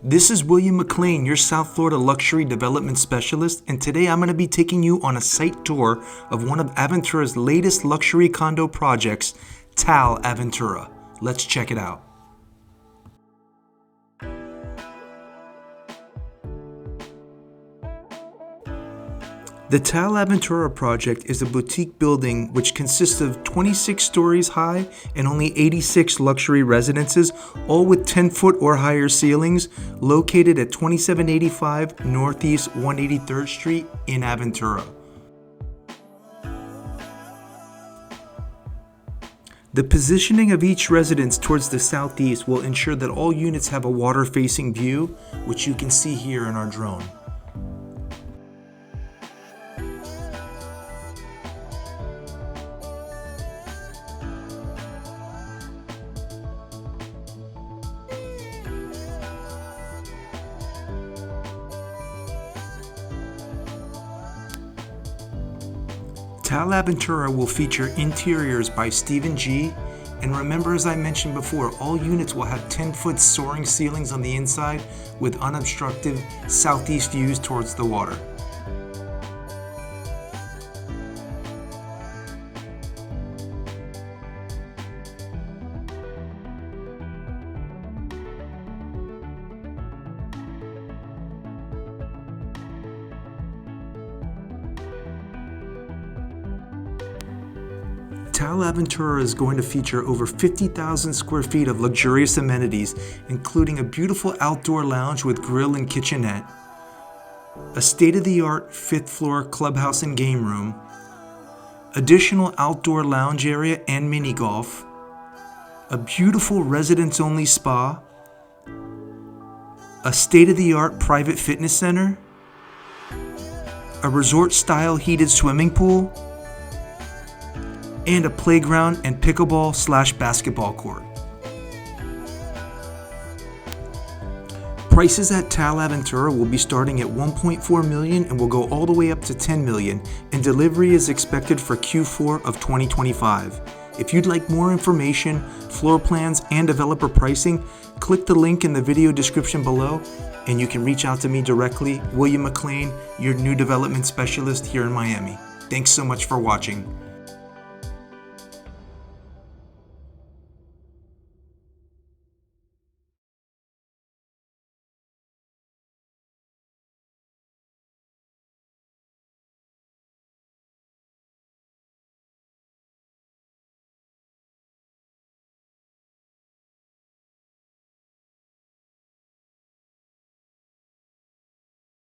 This is William McClain, your South Florida luxury development specialist, and today I'm going to be taking you on a site tour of one of Aventura's latest luxury condo projects, TAL Aventura. Let's check it out. The TAL Aventura project is a boutique building which consists of 26 stories high and only 86 luxury residences, all with 10-foot or higher ceilings, located at 2785 Northeast 183rd Street in Aventura. The positioning of each residence towards the southeast will ensure that all units have a water-facing view, which you can see here in our drone. TAL Aventura will feature interiors by Stephen G. And remember, as I mentioned before, all units will have 10-foot soaring ceilings on the inside with unobstructed southeast views towards the water. TAL Aventura is going to feature over 50,000 square feet of luxurious amenities, including a beautiful outdoor lounge with grill and kitchenette, a state-of-the-art 5th floor clubhouse and game room, additional outdoor lounge area and mini golf, a beautiful residents-only spa, a state-of-the-art private fitness center, a resort-style heated swimming pool, and a playground and pickleball/basketball court. Prices at TAL Aventura will be starting at $1.4 million and will go all the way up to $10 million, and delivery is expected for Q4 of 2025. If you'd like more information, floor plans, and developer pricing, click the link in the video description below, and you can reach out to me directly, William McClain, your new development specialist here in Miami. Thanks so much for watching.